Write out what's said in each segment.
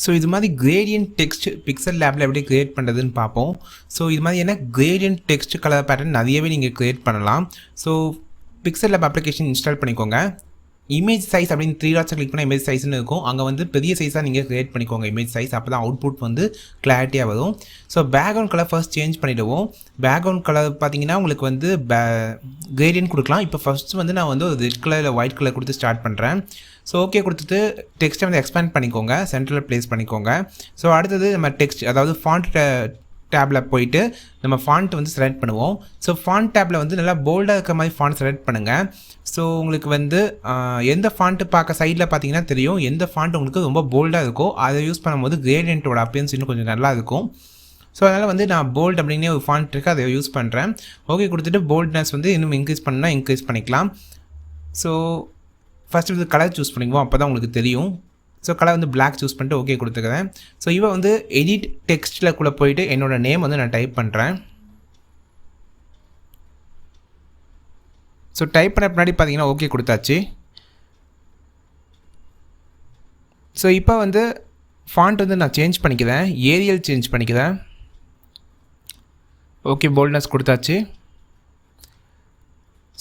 So இது மாதிரி gradient text pixel லேபில் எப்படி க்ரியேட் பண்ணுறதுன்னு பார்ப்போம். ஸோ இது மாதிரி என்ன கிரேடியன்ட் டெக்ஸ்ட் கலர் பேட்டர்ன் நிறையவே நீங்கள் க்ரியேட் பண்ணலாம். So pixel lab application install பண்ணிக்கோங்க. இமேஜ் சைஸ் அப்படின்னு 3 டாட்ஸை கிளிக் பண்ணால் இமேஜ் சைஸ்னு இருக்கும். அங்கே வந்து பெரிய சைஸாக நீங்கள் க்ரியேட் பண்ணிக்கோங்க இமேஜ் சைஸ். அப்போ தான் அவுட்புட் வந்து கிளாரிட்டியாக வரும். So background colour first change பண்ணிவிடுவோம். பேக்ரவுண்ட் கலர் பார்த்தீங்கன்னா உங்களுக்கு வந்து கிரேடியன்ட் கொடுக்கலாம். இப்போ ஃபஸ்ட்டு வந்து நான் வந்து ஒரு ரெட் கலர் இல்லை ஒயிட் கலர் கொடுத்து ஸ்டார்ட் பண்ணுறேன். ஸோ ஓகே கொடுத்துட்டு டெக்ஸ்ட்டை வந்து எக்ஸ்பேண்ட் பண்ணிக்கோங்க, சென்டரில் ப்ளேஸ் பண்ணிக்கோங்க. ஸோ அடுத்தது நம்ம டெக்ஸ்ட் அதாவது ஃபாண்ட் டேப்பில் போயிட்டு நம்ம ஃபாண்ட் வந்து செலக்ட் பண்ணுவோம். ஸோ ஃபாண்ட் டேப்பில் வந்து நல்லா போல்டாக இருக்கிற மாதிரி ஃபாண்ட் செலக்ட் பண்ணுங்கள். ஸோ உங்களுக்கு வந்து எந்த ஃபாண்ட்டு பார்க்க சைடில் பார்த்தீங்கன்னா தெரியும் எந்த ஃபாண்ட் உங்களுக்கு ரொம்ப போல்டாக இருக்கோ அதை யூஸ் பண்ணும்போது கிரேடியன்ட்டோட அப்பியன்ஸ் இன்னும் கொஞ்சம் நல்லா இருக்கும். ஸோ அதனால் வந்து நான் போல்ட் அப்படின்னே ஒரு ஃபாண்ட் இருக்குது, அதை யூஸ் பண்ணுறேன். ஓகே கொடுத்துட்டு போல்ட்னஸ் வந்து இன்னும் இன்க்ரீஸ் பண்ணால் இன்க்ரீஸ் பண்ணிக்கலாம். ஸோ ஃபஸ்ட்டு வந்து கலர் சூஸ் பண்ணிக்குவோம், அப்போ தான் உங்களுக்கு தெரியும். ஸோ கலர் வந்து பிளாக் சூஸ் பண்ணிட்டு ஓகே கொடுத்துக்கிறேன். ஸோ இவன் வந்து எடிட் டெக்ஸ்ட்டில் கூட போயிட்டு என்னோடய நேம் வந்து நான் டைப் பண்ணுறேன். ஸோ டைப் பண்ண பின்னாடி பார்த்தீங்கன்னா ஓகே கொடுத்தாச்சு. ஸோ இப்போ வந்து ஃபாண்ட் வந்து நான் சேஞ்ச் பண்ணிக்கிறேன், ஏரியல் சேஞ்ச் பண்ணிக்கிறேன். ஓகே போல்ட்னஸ் கொடுத்தாச்சு.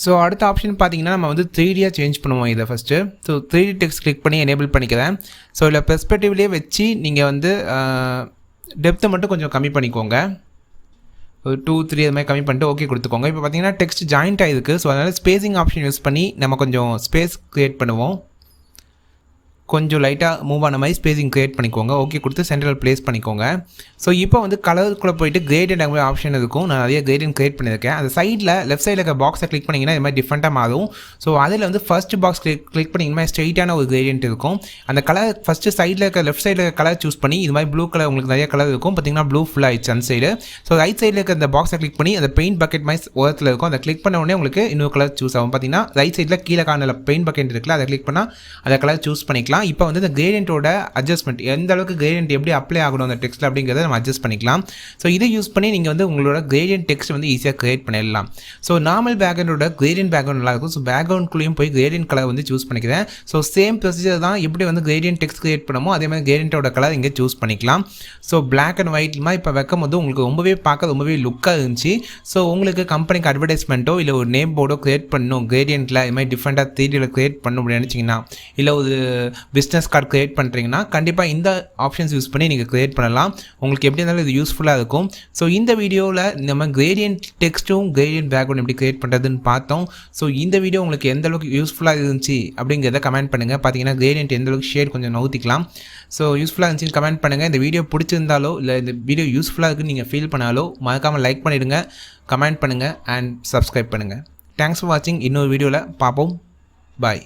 ஸோ அடுத்த ஆப்ஷன் பார்த்தீங்கன்னா நம்ம வந்து 3Dயாக சேஞ்ச் பண்ணுவோம் இதை first. So 3D text click பண்ணி எனேபிள் பண்ணிக்கிறேன். ஸோ இதில் பெர்ஸ்பெக்டிவ்லேயே வச்சு நீங்கள் வந்து டெப்த்தை மட்டும் கொஞ்சம் கம்மி பண்ணிக்கோங்க, ஒரு 2-3 அது மாதிரி கம்மி பண்ணிட்டு ஓகே கொடுத்துக்கோங்க. இப்போ பார்த்தீங்கன்னா டெக்ஸ்ட் ஜாயிண்ட் ஆகிருக்கு. ஸோ அதனால் ஸ்பேசிங் ஆப்ஷன் யூஸ் பண்ணி நம்ம கொஞ்சம் ஸ்பேஸ் க்ரியேட் பண்ணுவோம். கொஞ்சம் லைட்டாக மூவ் ஆன மாதிரி ஸ்பேசிங் க்ரியேட் பண்ணிக்கோங்க. ஓகே கொடுத்து சென்ட்ரல் ப்ளேஸ் பண்ணிக்கோங்க. ஸோ இப்போ வந்து கலருக்குள்ளே போயிட்டு கிரேடியன்ட் அங்கே ஆப்ஷன் இருக்கும். நான் நிறைய கிரேடியன்ட் க்ரியேட் பண்ணியிருக்கேன். அந்த சைடில் லெஃப்ட் சைடில் இருக்க பாக்ஸை கிளிக் பண்ணிங்கன்னா இது மாதிரி டிஃப்ரெண்ட்டாக மாறும். ஸோ அதில் வந்து ஃபஸ்ட் பாக்ஸ் கிளிக் பண்ணிங்கன்னா ஸ்ட்ரெயிட்டான ஒரு கிரேடியன்ட் இருக்கும். அந்த கலர் ஃபஸ்ட்டு சைடில் இருக்க லெஃப்ட் சைடில் இருக்க கலர் சூஸ் பண்ணி இது மாதிரி ப்ளூ கலர் உங்களுக்கு நிறைய கலர் இருக்கும். பார்த்தீங்கன்னா ப்ளூ ஃபுல்லாக ஆயிடுச்சு அந்த சைடு. ஸோ ரைட் சைடில் இருக்க அந்த பாக்ஸை கிளிக் பண்ணி அந்த பெயிண்ட் பக்கெட் மாதிரி ஓரத்தில் இருக்கும். அதை கிளிக் பண்ண உடனே உங்களுக்கு இன்னொரு கலர் சூஸ் ஆகும். பார்த்தீங்கன்னா ரைட் சைடில் கீழே காணல பெயிண்ட் பக்கெட் இருக்குல்ல, அதை கிளிக் பண்ணால் அந்த கலர் சூஸ் பண்ணிக்கலாம். இப்போ வந்து இந்த கிரேடியன்ட்டோட அட்ஜஸ்ட்மெண்ட் எந்த அளவுக்கு கிரேடியன்ட் எப்படி அப்ளை ஆகணும் அந்த டெக்ஸ்ட்டில் அப்படிங்கிறத நம்ம அட்ஜஸ்ட் பண்ணிக்கலாம். ஸோ இதை யூஸ் பண்ணி நீங்கள் வந்து உங்களோட கிரேடியன்ட் டெக்ஸ்ட் வந்து ஈஸியாக க்ரியேட் பண்ணிடலாம். ஸோ நார்மல் பேக்ரவுண்டோட கிரேடியன்ட் பேக்ரவுண்ட் நல்லாயிருக்கும். ஸோ பேக்ரவுண்ட்குள்ளேயும் போய் கிரேடியன்ட் கலர் வந்து சூஸ் பண்ணிக்கிறேன். ஸோ சேம் ப்ரொசீஜர் தான் எப்படி வந்து கிரேடியன்ட் டெக்ஸ்ட் க்ரியேட் பண்ணமோ அதே மாதிரி கிரேடியன்ட்டோட கலர் இங்கே சூஸ் பண்ணிக்கலாம். ஸோ பிளாக் அண்ட் ஒயிட் மாதிரி இப்போ வைக்கும் போது உங்களுக்கு ரொம்பவே பார்க்க ரொம்பவே லுக்காக இருந்துச்சு. ஸோ உங்களுக்கு கம்பெனிக்கு அட்வர்டைஸ்மெண்ட்டோ இல்லை ஒரு நேம் போர்டோ க்ரியேட் பண்ணணும் கிரேடியன்ட்டில் இது மாதிரி டிஃப்ரெண்ட்டாக 3Dயில் க்ரியேட் பண்ணணும் அப்படின்னு நினச்சிங்கன்னா, இல்லை ஒரு பிஸ்னஸ் கார்டு க்ரியேட் பண்ணுறீங்கன்னா கண்டிப்பாக இந்த ஆப்ஷன்ஸ் யூஸ் பண்ணி நீங்கள் க்ரியேட் பண்ணலாம். உங்களுக்கு எப்படி இருந்தாலும் இது யூஸ்ஃபுல்லாக இருக்கும். ஸோ இந்த வீடியோவில் நம்ம கிரேடியன்ட் டெக்ஸ்ட்டும் கிரேடியன்ட் பேக்ரவுண்ட் எப்படி க்ரியேட் பண்ணுறதுன்னு பார்த்தோம். ஸோ இந்த வீடியோ உங்களுக்கு எந்த அளவுக்கு யூஸ்ஃபுல்லாக இருந்துச்சு அப்படிங்கிறத கமெண்ட் பண்ணுங்கள். பார்த்தீங்கன்னா கிரேடியன்ட் எந்த அளவுக்கு ஷேட் கொஞ்சம் நவுத்திக்கலாம். ஸோ யூஸ்ஃபுல்லாக இருந்துச்சுன்னு கமெண்ட் பண்ணுங்கள். இந்த வீடியோ பிடிச்சிருந்தாலோ இல்லை இந்த வீடியோ யூஸ்ஃபுல்லாக இருக்குன்னு நீங்கள் ஃபீல் பண்ணாலோ மறக்காமல் லைக் பண்ணிவிடுங்க, கமெண்ட் பண்ணுங்கள் அண்ட் சப்ஸ்கிரைப் பண்ணுங்கள். தேங்க்ஸ் ஃபார் வாட்சிங். இன்னொரு வீடியோவில் பார்ப்போம். பாய்.